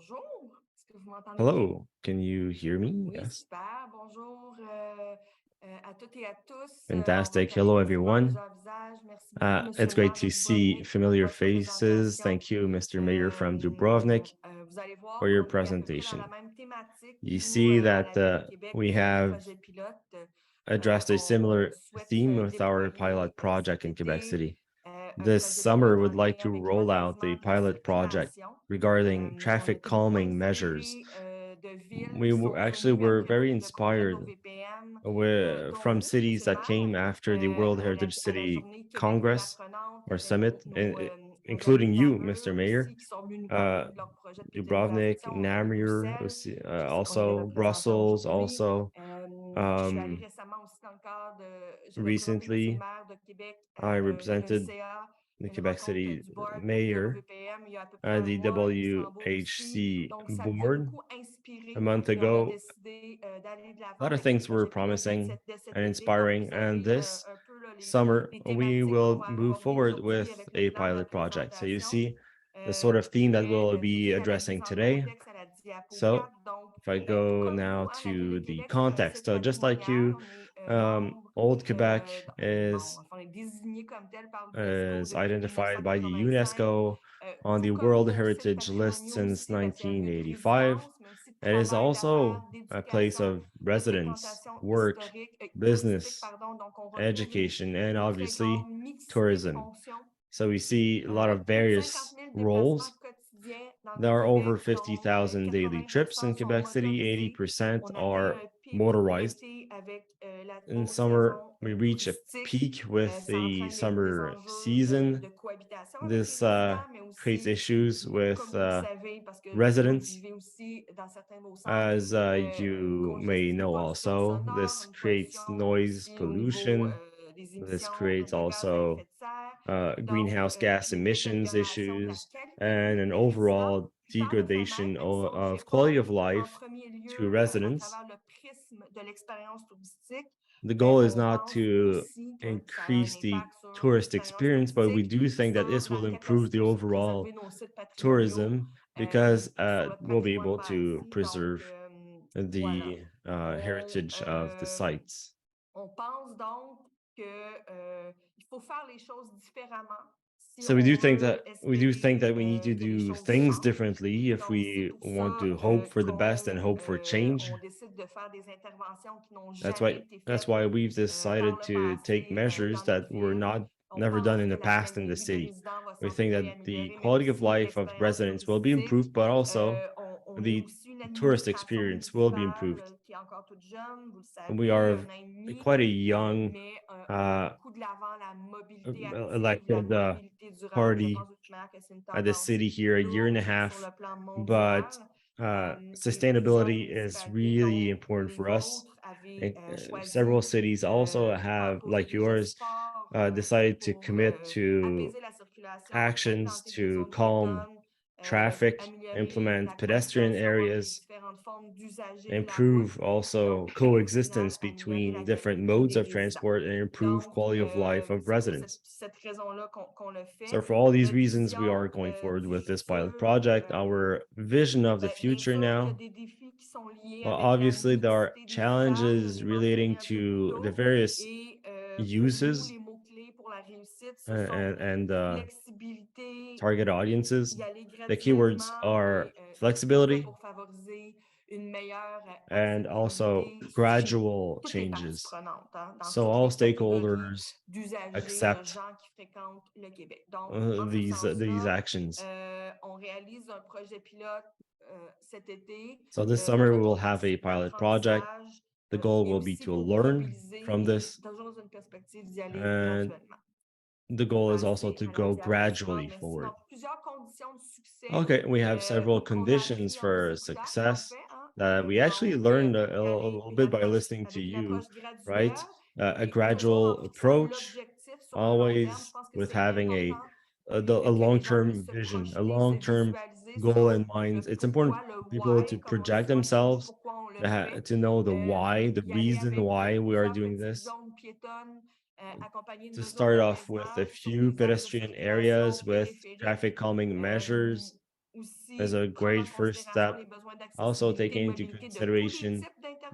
Bonjour, est-ce que vous m'entendez bien? Hello, can you hear me? Oui, Yes. super. Bonjour à toutes et à tous. On va Fantastic. Hello, connecter ensemble everyone. visage à visage. Merci beaucoup, Monsieur It's le great maire de to see Dubrovnik, pour familiar votre faces. présentation. Thank you, Mr. Mayor from Dubrovnik, Vous allez voir for your qu'on est à peu près dans la presentation. même thématique, You nous, see à that la Ville de Québec, we pour nos have projets pilotes. addressed a On similar souhaite theme with our déployer pilot project cet in Quebec été City. un This projet pilote summer, en would like lien to avec roll out a l'encadrement de la pilot project circulation. regarding On a traffic été beaucoup calming measures. inspirés de villes We qui sont actually venues were après very le congrès de inspired l'OVPM, from dont vous, cities Monsieur le that maire, came after the World Heritage à la City journée Québec ville Congress apprenante or avec Summit, nos amis including de you, Mr. Namur Mayor, aussi, qui sont venus nous uh, parler de leur projet de Dubrovnik, pérennisation de Namur, Bruxelles. Je sais qu'on est les also représentants Brussels, aujourd'hui. also Je suis allée um, récemment aussi dans le cadre j'ai représenté Monsieur le recently, maire de Québec I à un represented ECA, the une Quebec rencontre City du board de mayor l'OVPM il y a à peu près at un the mois à Luxembourg aussi. WHC Donc, ça nous a board beaucoup a inspirés month et on a ago. décidé d'aller de A lot l'avant of avec le things were projet pilote promising de cet and été. Donc, inspiring, vous and avez this un peu là, summer les we thématiques qu'on will va move aborder forward aujourd'hui with avec le a plan de la pilot project. So you présentation. see the sort of Je theme that vais we'll tout de be suite aller addressing plus en today. contexte à la diapo So 4. Donc, if I tout go comme vous, now hein, la Ville de to the Québec, c'est un context, site so just like patrimonial. you, On est membre Old Quebec membre. Enfin, on est désigné comme tel par l'UNESCO is depuis identified by the 1985. UNESCO on Tout the comme World vos sites Heritage List patrimoniaux since aussi, ben, c'est un lieu de 1985. résidence, mais aussi de It is travail, also d'affaires, a place d'éducation, of de residence, fréquentation work, historique, touristique, business, pardon. Donc, on retrouve education, and une très grande obviously mixité de tourism. fonctions. So we see a lot of Plus de 50 various 000 déplacements roles. quotidiens dans le There are over Québec, dont 50,000 daily 80 trips in sont Quebec City. motorisés. 80% On atteint are un pic motorized. l'été avec la In haute summer, saison we reach a touristique. peak with Ça the entraîne des summer enjeux de season. cohabitation avec les This résidents, mais creates aussi, issues with comme vous le savez, parce que vous le residents. vivez aussi dans certains de vos centres, As you may know pollution also, sonore, this une creates pollution noise aussi au niveau pollution. des This émissions creates de gaz à effet also de serre. Donc, greenhouse gas une emissions détérioration de la issues qualité de and vie an des résidents overall qui parlent degradation eux-mêmes, même si on ne le fait of pas quality of en life premier to lieu à residents. travers le prisme de l'expérience touristique, The ben, goal is on not pense to aussi que ça a un increase the impact sur tourist l'expérience experience, but we touristique, do think that sur this will la improve the capacité aussi de overall préserver nos sites patrimoniaux tourism because et sur le we'll be patrimoine able to bâti. Donc, preserve voilà. the On, heritage of the sites. on pense donc qu'il faut faire les choses différemment si So on veut we do think espérer that we need to que les do choses things changent. differently if Donc, c'est we pour want ça to hope for the best and qu'on hope for change. décide de faire des interventions qui n'ont That's jamais why été that's faites why we've par decided le to take passé measures dans notre that were ville. not On never done pense in que the la past in qualité the de vie des city. résidents va We think s'améliorer that et the améliorer, mais quality of aussi life of l'expérience residents will be touristique. improved, but also On est the aussi une tourist administration experience will be municipale improved. qui est encore toute jeune, vous le We savez, are un an et demi, quite a young mais on met uh, beaucoup de l'avant la mobilité active, la elected mobilité durable. Je party pense de toute manière que c'est une at the tendance city here a year and a lourde sur half, le plan but mondial. Et plusieurs sustainability is municipalités, really dont important les for us. vôtres, avaient And choisi several cities also de faire un have, tour like de yours, gestion decided to pour commit to apaiser la circulation, actions implanter des to zones calm piétonnes, traffic, améliorer la implement pedestrian cohabitation entre les areas, différentes formes d'usagers de la route. improve also Donc, au final, coexistence améliorer between la different qualité de vie modes des of résidents. transport and improve Donc, quality of life of c'est pour residents. cette raison-là qu'on le So fait. for all these Notre reasons, we are vision going forward du with this pilot futur, project. Our vision of the ben, bien future sûr, il y a now. des défis qui sont liés Well, avec la obviously, there are mixité des usages. Je challenges l'ai mentionné relating un peu plus to the tôt. various Et pour nous, uses les mots-clés pour la réussite, ce sont and flexibilité, target audiences. y aller The keywords graduellement are et tout ça flexibility pour favoriser une meilleure and also acceptabilité chez gradual toutes les parties changes. prenantes, hein, dans So toutes all les catégories stakeholders d'usagers, de accept gens qui fréquentent le Québec. Donc, en ce these sens-là, actions. on réalise un projet pilote cet été So this dans summer, we un will have a contexte pilot project. d'apprentissage The goal et will be aussi to pour learn remobiliser from et this, dans une perspective d'y aller and graduellement. the On peut goal is also passer to à la go diapo suivante. gradually Merci. forward. Donc, plusieurs conditions de succès Okay, we have several qu'on a conditions appris en vous for écoutant, en success fait. Hein. that we actually Donc, learned y a aller little bit by listening to avec une you, approche graduelle right? A et toujours en gradual fixant approach, l'objectif sur le long terme. Je always pense que with c'est having important a que les gens long-term puissent se vision, a projeter, se long-term visualiser goal sur in mind. le It's important pourquoi, le for people to why, comme on dit project souvent chez nous, themselves, pourquoi on le fait. to know the why, the Y aller reason avec why we are plusieurs doing petites this. zones piétonnes accompagnées de To mesures start off with a d'apaisement sur few les axes de pedestrian circulation areas with périphériques. traffic calming Euh, measures as aussi a prendre great en first considération step. les besoins Also d'accessibilité et taking into mobilité de tous les consideration types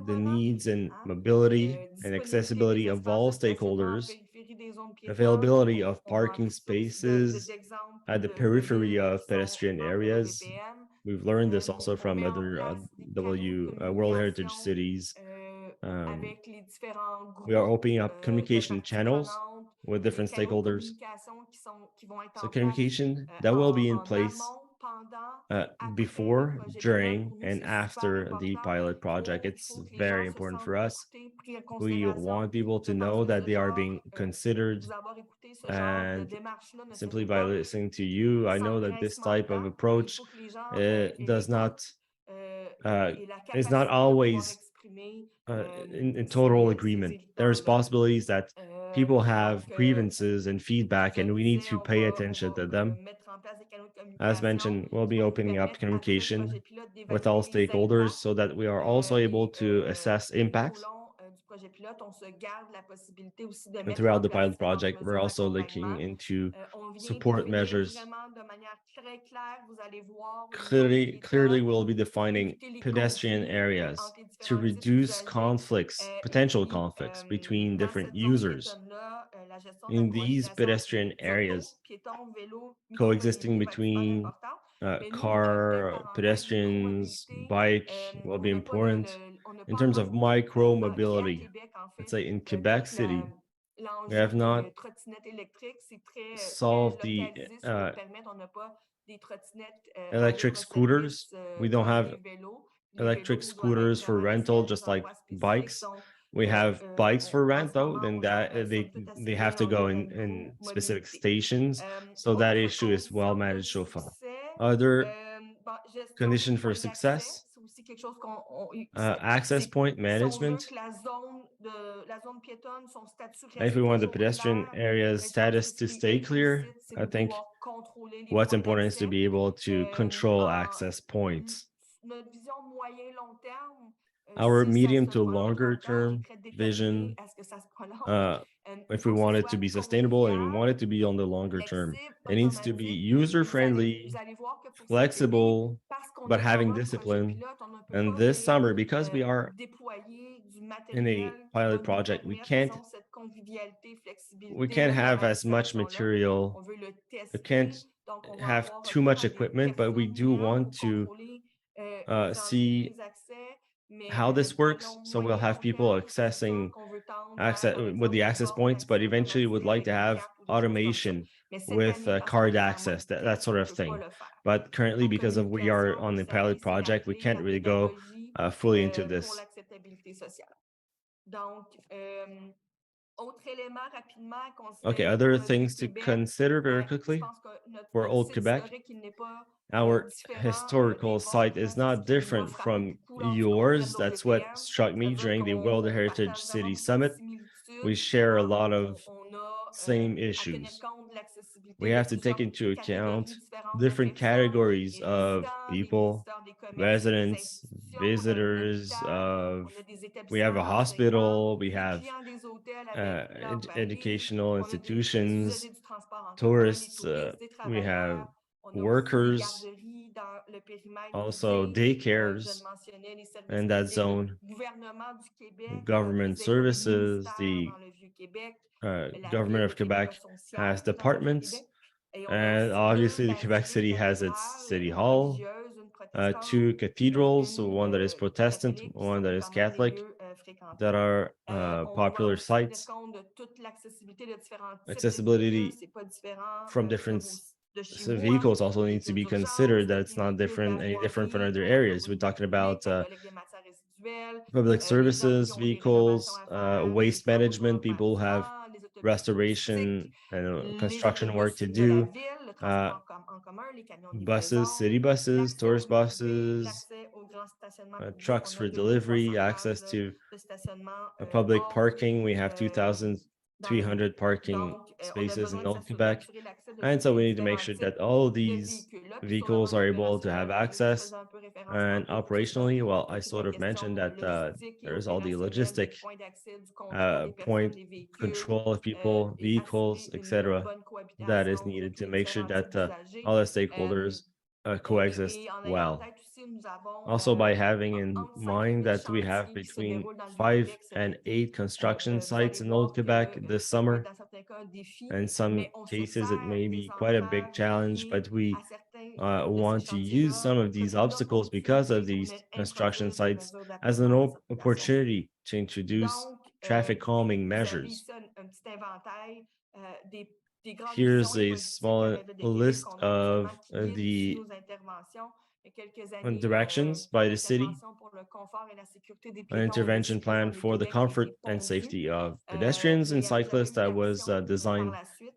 the d'intervenants, needs and hein, mobility and disponibilité accessibility des of espaces all de stationnement en stakeholders, périphérie des zones piétonnes. availability of On a parking appris ça aussi spaces d'exemples at the de periphery villes qui of sont pedestrian membres de areas. l'OWPM. We've learned this also On from met en other place des canaux de World Heritage communication cities. avec les différents We are groupes opening up de communication parties channels prenantes, with des different canaux de stakeholders. communication qui vont être So en place communication that will be in en place amont, pendant, après le before, projet pilote. during, Pour nous, and c'est super after the important. pilot project. Il It's faut que les gens very se important sentent for us. écoutés, pris en We considération. want people to Je pense know que that ce they are genre, being considered, vous avoir écouté, ce genre de and démarche-là ne se simply fait by pas listening to you, I sans know that this grincement de type of dents. Il approach faut que les gens aient does les dents not et la is not capacité de pouvoir always exprimer in total ces agreement. There's éditeurs-là. possibilities that people have Donc, grievances and feedback, je and we need disais, to pay attention to them. mettre en place des canaux de As communication mentioned, we'll qui be vont nous opening up permettre, après le communication projet pilote, with all d'évaluer les stakeholders impacts. so that we are also able to assess Tout au impacts. long du projet pilote, on se garde la possibilité aussi de And mettre throughout en the place pilot différentes project, we're mesures also looking d'accompagnement. into On vient support définir measures. vraiment de manière très claire, vous allez voir au niveau des Clearly, piétonnes, we'll be pour defining éviter les pedestrian conflits areas entre les to différents types reduce d'usagers. conflicts, Et potential puis, conflicts between dans different cette zone users. piétonne-là, la gestion de la In these coordination pedestrian des autos, areas, piétons, vélos, coexisting micromobilité va être super between importante. Mais nous, peut-être car, parenthèse, pedestrians, micromobilité, bike will be on n'a pas important. on n'a In pas terms encore of micro et à mobility, Québec, en let's fait, say in Quebec toute City, we l'enjeu have not des trottinettes électriques, c'est très solved the localisé sur notre périmètre. On n'a pas des trottinettes à electric libre-service scooters. We don't comme have les vélos. Les electric vélos doivent être scooters for vraiment rental, destinés à des just like endroits spécifiques. bikes. Donc, We have bikes for en rent ce though, moment, then on that gère somme toute assez they have bien to go la in specific micromobilité. stations. So that Autre issue is well condition de managed so far. succès, Other gestion des condition for points d'accès, success, c'est aussi quelque chose access point si on veut management. que la zone piétonne, son statut If reste we want the toujours pedestrian clair, area's mais je pense que status ce to qui stay est clear, implicite, c'est I de think pouvoir contrôler les what's points important is to d'accès. be able to control access points. Notre vision moyen-long terme, Our si ça medium se to prend longer longtemps, qui est term très déterminé vision, à ce que ça se prolonge, il if we faut que ce want it to soit be sustainable and we want it convivial, to be on the longer term, flexible, it needs to be automatique. user Et friendly, vous allez voir que pour cet été, flexible, parce qu'on but est en having mode projet discipline. pilote, on ne peut And pas this venir summer, because we are déployer du in a matériel qui va pilot nous project, permettre, disons, cette convivialité, we flexibilité, can't have as much automatisation-là. material. On veut le We tester, can't donc on va have avoir too recours much à des equipment, but we personnes do hier want pour to contrôler les entrées, see les accès, mais how this à works. long, So we'll moyen, have long people terme, c'est sûr accessing qu'on veut tendre vers, access par with exemple, the des access portes points, but d'accès eventually would automatisées like to avec des have cartes ou des choses comme ça. automation Mais cette with année, parce qu'on card est en access, mode that test, sort on ne of peut pas thing. le faire. But currently, En because of we are communication, on vous the savez, pilot c'est la project, we clé de can't la really go pédagogie fully into pour this. l'acceptabilité sociale. Donc, autre élément rapidement à Okay, considérer pour other notre vieux things to Québec, consider very je quickly pense que for notre Old site Quebec. historique, il n'est pas Our différent historical des vôtres. site is C'est ce not qui m'a different frappé from beaucoup lors du congrès yours. de That's what l'OWPM. struck Ça me veut dire during the World qu'on Heritage partage vraiment City beaucoup de Summit. We similitudes. share a Hein? lot of On a same à tenir issues. compte de l'accessibilité We de have to take plusieurs into account catégories différentes de different personnes, categories des of résidents, des people, visiteurs des commerces et des residents, institutions, on a un visitors hôpital, of, on a des we have a établissements d'enseignement, hospital, we des have clients des hôtels avec leurs valises, educational on a des institutions, usagers du transport en commun, des tourists, touristes, des we have travailleurs. On a aussi des workers, garderies dans le périmètre also visé. Je daycares mentionnais les services in that publics, le zone, gouvernement du Québec, government les écoles services, universitaires the dans le Vieux-Québec. La government ville de of Québec a Quebec son has siège dans le departments, Vieux-Québec. Et on a and aussi deux obviously the Quebec basiliques City has its cathédrales, city une hall, religieuse, une protestante, two cathedrals, so une one that is Protestant, catholique, qui one sont that is quand même les Catholic, deux fréquentées. that are On doit popular aussi tenir sites. compte de toute l'accessibilité de différents types de véhicules. Accessibility C'est pas différent from different de chez so vous. Hein? vehicles also Les needs to véhicules be d'urgence, considered. That peut-être it's les not véhicules different, any different from d'armoirie other pour les areas. travaux We're de talking public, about la collecte des matières résiduelles, public les gens qui services, ont des rénovations vehicles, à faire, des waste travaux de management. People who have rebâtiment, les autobus touristiques, restoration and les construction work autobus to de la do. ville, le transport en commun, les camions de Buses, livraison, city buses, l'accès aux tourist musées, buses, l'accès aux grands stationnements publics. trucks On a for 2300 delivery, places access là, to de stationnement public hors parking. We have dans le 2,300 parking donc, on a spaces in besoin Old Quebec. d'assurer l'accès de And tous so les we need to make différents sure types that all of de these véhicules-là. Puis sur le vehicles mode are able to have opérationnel, je access. faisais un peu référence And tantôt aussi là, operationally, well, I toute la sort of mentioned question that logistique et there's all the opérationnelle des logistic points d'accès, du contrôle des personnes, point des véhicules control of people, et vehicles, assurer une etc. bonne That is cohabitation de needed tous to les make sure différents types that d'usagers. all the stakeholders coexist Et en ayant en well. tête aussi, nous avons Also, by having in entre 5 et mind 8 that we have chantiers qui se between déroulent dans le five Vieux-Québec cet and été. eight construction Vous allez sites in Old voir que Quebec this ça peut être summer. dans certains cas un défi, In some mais on se cases, it sert may des be quite a big entraves challenge, liées but à we certains de ces want to use chantiers-là some of these comme une obstacles because of opportunité pour these construction introduire des sites mesures as d'apaisement an à la circulation. opportunity to introduce Donc, traffic calming vous avez measures. ici un petit inventaire des grandes missions Here's et a politiques à small la Ville de Québec list qu'on a of actuellement qui guident aussi the nos interventions. Il y a quelques années, directions plan by the city, d'intervention pour le confort et la sécurité des an piétons et des intervention cyclistes dans plan le for the Vieux-Québec a été comfort and pondu. safety of pedestrians and Mais il n'y avait jamais cyclists eu that was d'action par designed. la suite.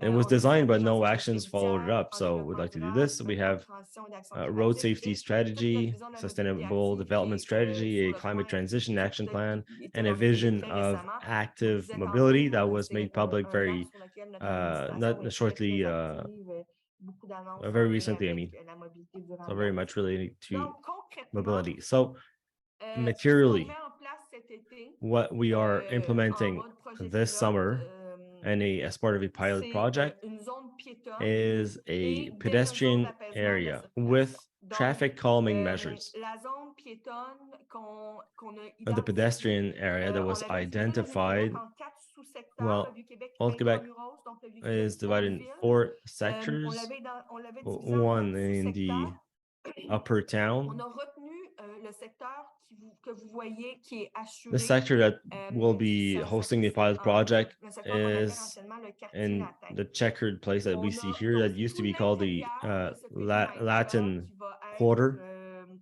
It was On a aussi designed, un but no référentiel de actions followed it prévisière up. en So we'd développement like to do durable, this. un We plan de have transition et d'action road climatique safety et toute notre strategy, vision de la mobilité sustainable active qui development est strategy, sur a le climate point, transition action plan, qui était and a lancé vision très of récemment. On active disait mobility tantôt, that was c'est made public un axe very sur lequel notre administration not est très, shortly, très active. Beaucoup d'annonces en very lien recently, I avec mean. la mobilité So durable very là-dessus. much related to Donc, concrètement, mobility. So ce qu'on met materially, en place cet été, what we are en implementing mode projet this pilote, summer and as part of a pilot c'est project une zone piétonne is a et des mesures pedestrian d'apaisement de la area circulation. with Donc, traffic calming measures. la zone piétonne qu'on a The pedestrian identifiée, area that on was l'avait divisée dans le Vieux-Québec identified, en 4 sous-secteurs, le well, Vieux-Québec Old Quebec intramuros, donc le Vieux-Québec is divided in Oldville. four On sectors, l'avait divisé en one 4 in sous-secteurs. the upper On town, a retenu le secteur que vous voyez qui est the assuré. sector that will be hosting the pilot project Le secteur qu'on appelle is anciennement le quartier in latin. the checkered place that we On see a here donc that used to tout be called the l'intérieur de ce périmètre-là Latin qui va Quarter.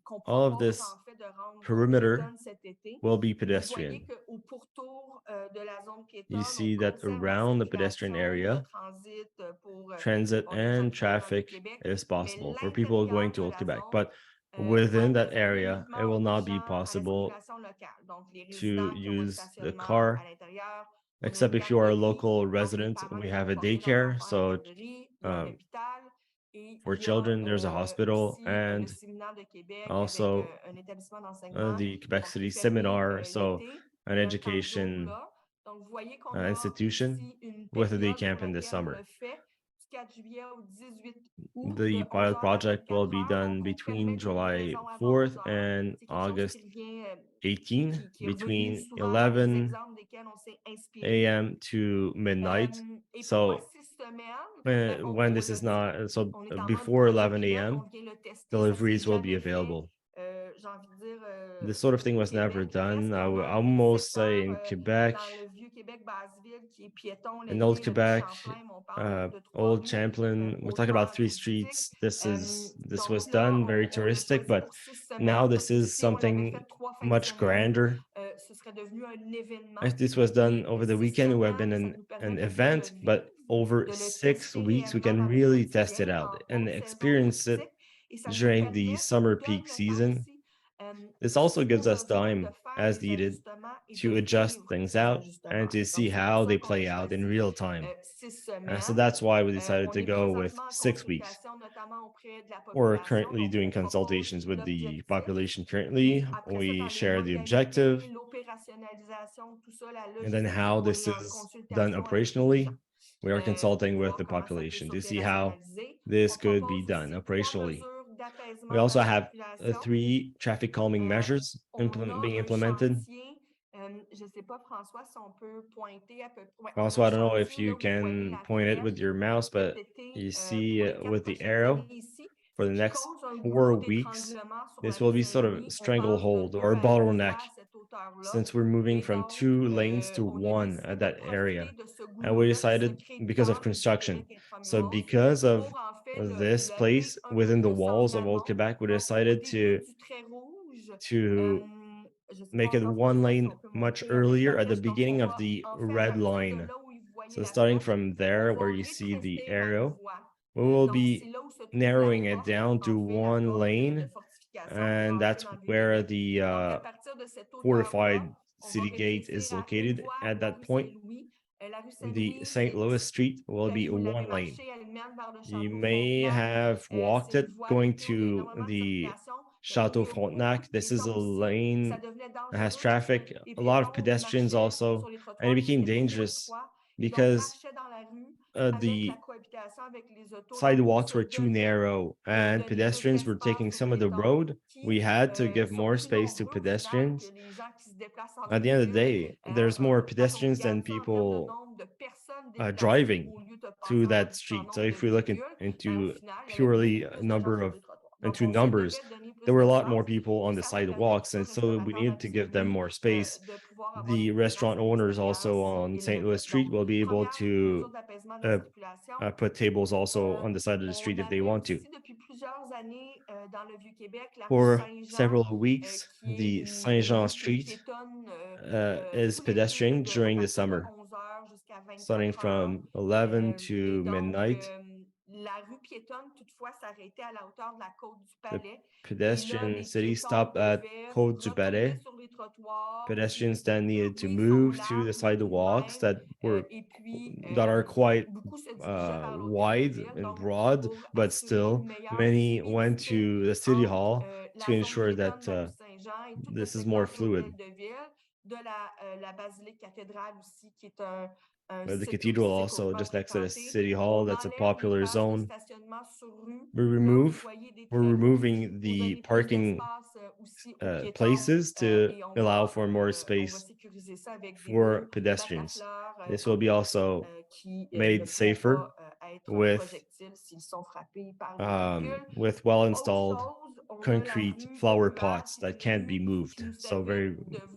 qu'on All of propose this en fait de rendre perimeter piétonne cet été. will be Vous voyez pedestrian. qu'au pourtour de la zone You piétonne, on see that conserve la around the pedestrian circulation, le area, transit pour transit bon, les gens and qui veulent aller dans le traffic Vieux-Québec, is mais possible for people going l'intérieur to de Old la Quebec. zone But within va être that réservé area, it uniquement will aux not be gens à la possible circulation locale. Donc, les to résidents qui ont un use the stationnement à car, l'intérieur, on a une except if you are a garderie, local donc les resident. parents We les have peuvent a porter leurs daycare, enfants à la so garderie, il y a un um, hôpital et for il y a children, there's a hospital aussi le and séminaire de Québec avec also un établissement d'enseignement the Quebec qui est City fermé Seminar, so l'été. an Il y a un camp de jour education là. Donc, vous voyez qu'on a institution ici une with a day période pour camp in the laquelle on summer. le fait du 4 juillet au 18 août de The pilot 11 heures à project will 24 be heures. done Donc, on between permet des July livraisons avant 11 4th heures. and C'est quelque chose qui August revient, 18, qui est revenu between souvent dans les 11 exemples desquels on s'est inspiré. a.m. to midnight. Et pourquoi So 6 semaines? when this is not, so On est en mode before projet 11 pilote, on a.m., vient le tester, ça s'est deliveries will be jamais fait. available. J'ai envie de dire, This sort of thing au was never Québec, il reste done. I quand would même des almost say in secteurs Quebec, dans le vieux Québec Basseville qui est piéton in Old l'été, depuis Quebec, Champlain, on parle de 3 Old rues, Champlain. We're talking about hautement three touristique. streets. This was Donc là, done very on l'a touristic, choisi but pour 6 now semaines parce this que is si on l'avait fait something 3 fins de much semaine, grander. ce serait devenu un événement. If this was done Et over the 6 weekend, it would have been semaines, ça nous an permet de bien le event, but vivre, over de le 6 weeks, we réellement can dans notre really test quotidien it out en and haute saison experience it touristique. Et ça nous during the permet, ça nous summer donne peak le temps season. aussi, This also si gives au us besoin, de time faire as des needed ajustements et de to adjust vivre things ces out and to ajustements-là. see Donc, c'est pour how ça they qu'on a play out in choisi real time. 6 So semaines. that's why we decided On to est go with présentement en 6 weeks. consultation, notamment auprès de la We're population. currently Donc, doing on propose consultations with the l'objectif. population currently. Après ça, We dans les share the modalités, objective l'opérationnalisation, tout ça, la and then logistique, how on this est en is done consultation avec les gens operationally. We are pour consulting with voir the comment ça peut population to see how s'opérationnaliser. this On could be propose done aussi 3 operationally. mesures We d'apaisement de also la have circulation. three traffic calming measures On a being un implemented. chantier, je ne sais pas, François, si on peut pointer à peu près. Ouais, on a Also, un I don't know if chantier là you où vous voyez can la point it flèche with your mouse, cet but été you pour see les 4 with the prochaines années arrow ici, for the qui next cause un goulot 4 weeks, d'étranglement sur this la will rue be sort of Saint-Louis. On passe de stranglehold 2 or à 1 bottleneck voie à cette hauteur-là. since we're moving Et from donc, 2 lanes to on a one décidé at de that area. profiter de ce And we goulot-là qui se decided crée because of dans le construction. Vieux-Québec So intramuros because of pour en fait this l'amener place un peu within the plus en walls of Old amont. Quebec, we Donc, au decided début du trait rouge, to je ne sais pas make it encore, one François, si lane on peut much montrer avec la earlier at the flèche. Donc, on beginning of va, the en fait, à red partir de line. là où vous voyez So la starting flèche, from on there va where you see the rétrécir la arrow, voie. we will Donc, c'est be là où se trouve la narrowing it porte, down to en fait, la one porte de lane, fortification pour and entrer that's dans le where Vieux-Québec. the Donc, à partir de cette hauteur-là, fortified on va city gate rétrécir is à une located. voie At la that rue point, Saint-Louis. La rue the Saint-Louis, St. Louis Street will peut-être be vous l'avez one lane. marché, elle mène vers le You château may Frontenac. have walked C'est une it voie going plutôt où il y a to énormément de the circulation, mais où il Chateau y a beaucoup Frontenac. de This is a piétons aussi. Ça lane devenait that has dangereux parce que traffic, les a lot of piétons pedestrians marchaient also, sur les and it trottoirs qui became étaient beaucoup dangerous étroits et donc because marchaient dans la rue avec la the cohabitation avec les autos. Donc, sidewalks se were too donner narrow and donner plus pedestrians were d'espace taking aux some of the piétons road. qui We had to give sont more plus space to nombreux au final que pedestrians. les gens qui se déplacent en At the end of the véhicule. day, there's more Quand on pedestrians regarde than ça en termes de people nombre de personnes déplacées driving au lieu de through passer that en street. So nombre de if we look véhicules, au into final, il y avait purely beaucoup a plus de gens number sur of les trottoirs. Donc, into on se numbers, devait donner plus there were a lot more d'espace. people on Et the ça permettait sidewalks, aussi aux and so we restaurateurs needed to give them d'attirer, more space. de pouvoir avoir The une présence restaurant à owners l'extérieur also on s'ils le St. Louis veulent. Street Donc, will be able première mesure to d'apaisement de la uh, circulation. put tables also on the side of the street On if they avait want to. aussi depuis plusieurs années dans le Vieux-Québec la rue For Saint-Jean, several weeks, qui est the une Saint-Jean rue qui est Street piétonne is tous les jours pedestrian à during the partir de summer, 11 heures jusqu'à starting 24 heures. from 11 Et to donc, midnight. la rue piétonne, toutefois, s'arrêtait à la hauteur de la côte du The Palais. Et là, pedestrian les city piétons stopped at devaient Côte du retourner Palais. sur les trottoirs, Pedestrians puis then needed to hurler son move to the larme tout de sidewalks même. that were Et puis, that are quite beaucoup se dirigeaient vers l'hôtel de wide ville, and donc broad, pour but assurer une still meilleure many went fluidité to the city entre hall to la zone ensure piétonne that de la rue Saint-Jean et tout le this is more secteur de fluid. l'hôtel de ville, de la basilique cathédrale aussi, qui est un The site cathedral touristique also hautement just next to the fréquenté. city hall, On that's a enlève les popular places de zone. stationnement sur rue. We Là, vous remove voyez des we're traîneaux removing pour the donner plus parking d'espace aussi aux piétons places to et allow for more on va space sécuriser ça avec des for boules, bacs à pedestrians. fleurs This will be also qui ne made pourront safer pas être with projectiles s'ils sont frappés par des véhicules. well Autre installed chose, on a la concrete rue des flower Buades, pots qui est that une can't be rue qui moved, nous so servait very de voie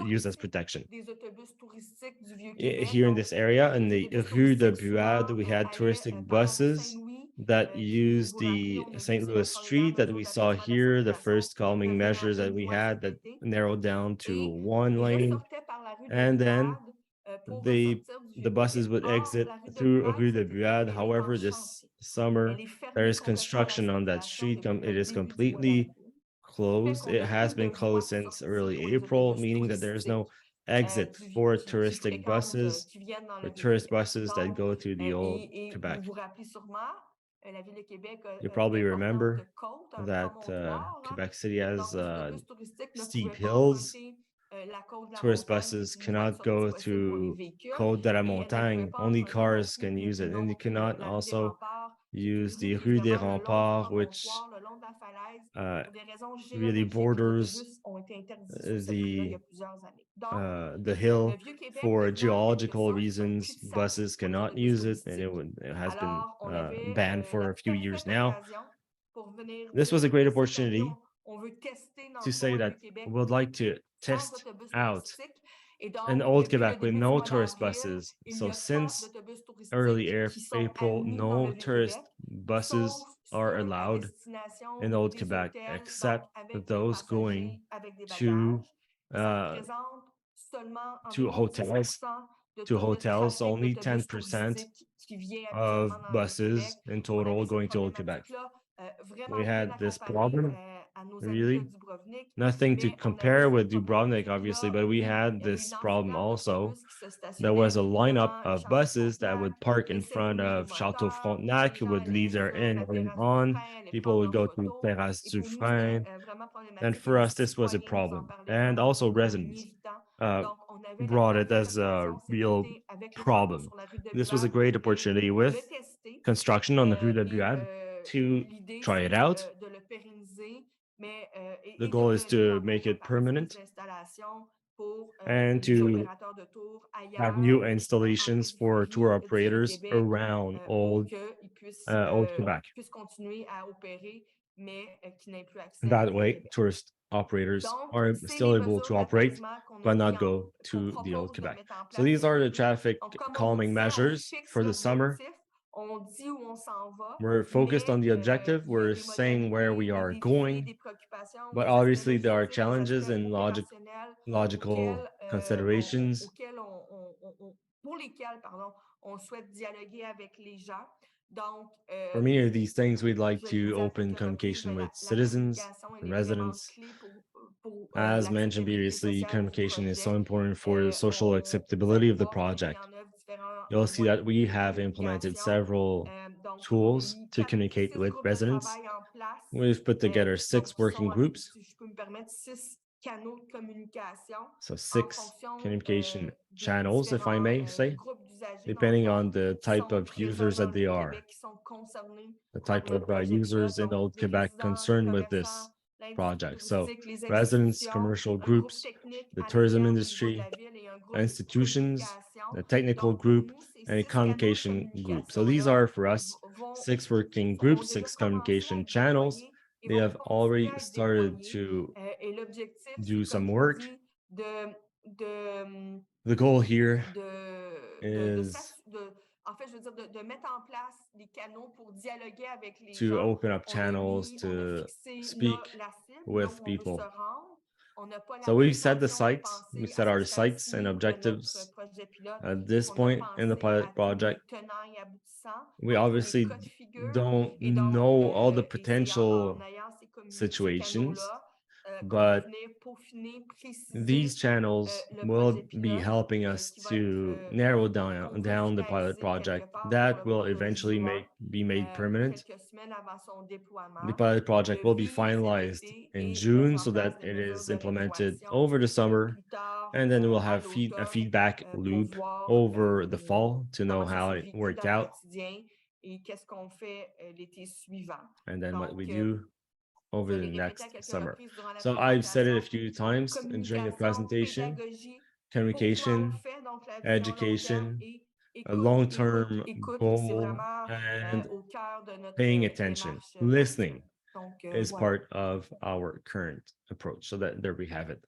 used as sortie protection. des autobus touristiques du Vieux-Québec. Here in Donc, this area, in les the autobus Rue de touristiques Buade, souvent we had allaient touristic par la rue buses Saint-Louis, that qui, vous used vous rappelez, the on a vu, St. c'est Louis la première street that mesure we saw d'apaisement de la here, the circulation first qui est calming devenue measures un peu that we moins had cet that été narrowed down to et one lane. ressortaient par la rue des And then Buades pour the ressortir du the buses Vieux-Québec. would Or, exit la rue de through Buade, Rue de cet été, Buade. elle est en However, this chantier. Elle summer est there fermée is complètement à la construction on that circulation street. depuis le It is début du mois completely d'avril, ce qui fait closed. qu'on It n'a has plus de been voie closed de since sortie early pour les April, autobus meaning that there is no touristiques exit for qui touristic fréquentent, buses qui viennent dans or le tourist Vieux-Québec. buses that Donc, go to the old et vous Quebec. vous rappelez sûrement, la Ville de Québec You a une probably importante remember côte, un that promontoire. Quebec City has Donc, les autobus touristiques ne steep pouvaient pas hills. emprunter la côte de la Tourist montagne, qui buses est une voie de cannot sortie go possible pour les to véhicules, Côte de la et elles ne pouvaient Montagne. pas Only emprunter non cars plus can use it. And you cannot la rue des also Remparts, qui est une use rue the qui est Rue des vraiment le long du Remparts, which promontoire, le long de la falaise. Pour des raisons really géologiques, les borders autobus ont été interdits sur cette rue-là il y a plusieurs années. Donc, the le hill. Vieux-Québec For devenait en quelque geological sorte un reasons, cul-de-sac buses pour les cannot autobus use it, and touristiques. it has been Alors, on avait banned for la a few years parfaite now. occasion pour venir This was a dire, great ben, cette année, opportunity on veut tester, dans to le fond, say le that Vieux-Québec we would like to sans test autobus out touristique. Et an donc, old depuis le Quebec with début du no mois tourist d'avril, buses. il n'y So a pas since d'autobus early touristiques qui sont April, admis dans le no Vieux-Québec, tourist sauf buses are ceux à allowed in destination Old des Quebec, hôtels, donc except avec des those going passagers, avec des to bagages. Et ça uh, représente seulement to environ hotels. 10% de To tout le hotels, trafic only d'autobus 10% touristique qui vient habituellement of dans le Québec. buses in On total avait cette going to Old Quebec. problématique-là vraiment We bien had à this comparer problem, à nos amis de really. Dubrovnik, Nothing to mais on avait compare with cette Dubrovnik, obviously, problématique-là. but we Oui, had il y avait une this problem enfilade also. d'autobus qui se There stationnaient was a lineup devant le of Château buses that Frontenac, would park qui in essaient de front rouler le of Château moteur. Frontenac, Les who gens would allaient leave their sur in la going terrasse du on. frein, allaient People prendre would leurs go to photos. Terrasse Et du pour nous, c'était Frein. vraiment And problématique. Et for les us, this was a citoyens nous en problem. parlaient And vraiment also beaucoup en residents irritant. uh, Donc, on avait la brought it parfaite as a occasion cet real été avec les travaux problem. sur la rue de This was a Buade great de venir opportunity le with tester. construction on the Rue de Et Buade to l'idée, try it c'est out. de le pérenniser mais, The et goal is d'obtenir to en make it contrepartie des permanent installations pour and les to opérateurs de tour have ailleurs new en installations for tour périphérie du operators Vieux-Québec around pour qu'ils Old Quebec. puissent continuer à opérer, mais qu'ils n'aient plus accès à la That ville de way, Québec. tourist operators Donc, are c'est les still able mesures to operate, d'apaisement qu'on but not go qu'on to the Old propose de Quebec. mettre en So place these cet are the été. traffic Donc, comme on vous calming disait, on measures fixe for the summer. l'objectif, on dit où on s'en va, We're focused on mais the objective. il y a We're des saying where modalités, we des are défis, going, des préoccupations, but des aspects obviously there are logistiques, des challenges aspects and opérationnels logical considerations. pour lesquels, pardon, on souhaite dialoguer avec les gens. Donc, For many of these things, we'd like je l'ai to dit à open quelques reprises, communication mais with la citizens communication, elle and est vraiment residents. clé pour As mentioned l'acceptabilité previously, sociale du communication is so projet. important for the social Vous acceptability allez of the voir qu'on a mis project. en œuvre différents You'll see moyens that we de have implemented communication. several Donc, on a tools mis to communicate 6 with groupes de residents. travail en place. We've put together Donc, 6 qui sont, working groups. si je peux me permettre, 6 canaux de communication So en 6 fonction communication des channels, if I différents may say, groupes d'usagers, dans le depending fond, on the qui type sont of présents users that dans they le are, Québec, qui sont concernés the par type le of projet users pilote, in donc Old les Quebec résidents, les concerned with commerçants, this l'industrie project. So touristique, les residents, institutions, commercial un groupe groups, technique the à tourism l'interne au niveau de industry, la ville et un groupe institutions, communication. the technical Donc, pour group, nous, ces and a 6 canaux de communication group. So these communication-là are for us vont 6 working ont groups, déjà 6 commencé à communication être channels. déployés et They vont have continuer already à être started déployés. to Et l'objectif, do c'est, comme some je vous work. dis, de The goal here de, is en fait, je veux dire, de mettre en place des canaux pour dialoguer avec les to gens. open up channels On a to fixé là speak la cible, là with où on veut se people. rendre. On n'a pas la So we've set the prétention de sites, we penser à set ce our sites and stade-ci de notre objectives projet pilote at this qu'on a point in the pensé pilot à tous les project. tenants et aboutissants, We à tous les obviously cas de figure. don't Et donc, know all the et c'est en potential ayant ces situations, canaux-là qu'on va but venir peaufiner, these préciser channels le will projet be pilote helping us qui va to être narrow qu'on down veut the pilot finaliser quelque project part pour that le will mois de eventually juin, be made permanent. quelques semaines avant son déploiement. The pilot project will be vivre cet finalized été in et mettre June en so place that des it mesures is de implemented rétroaction over the summer, plus tard and then we'll à have a l'automne feedback pour loop voir over the fall to know comment ça how s'est it vécu worked dans le out, quotidien et qu'est-ce qu'on fait l'été suivant. and then what we Donc, do vous over the avez répété à next quelques summer. reprises durant la So I've said it a présentation, few times during the communication, presentation, pédagogie, pourquoi on le communication, fait, donc la vision long terme education, et a écoute, écoute, long-term écoute, c'est goal, vraiment and au cœur de notre paying attention, démarche actuelle. listening Donc, is voilà. part of our current approach. So that there we have it.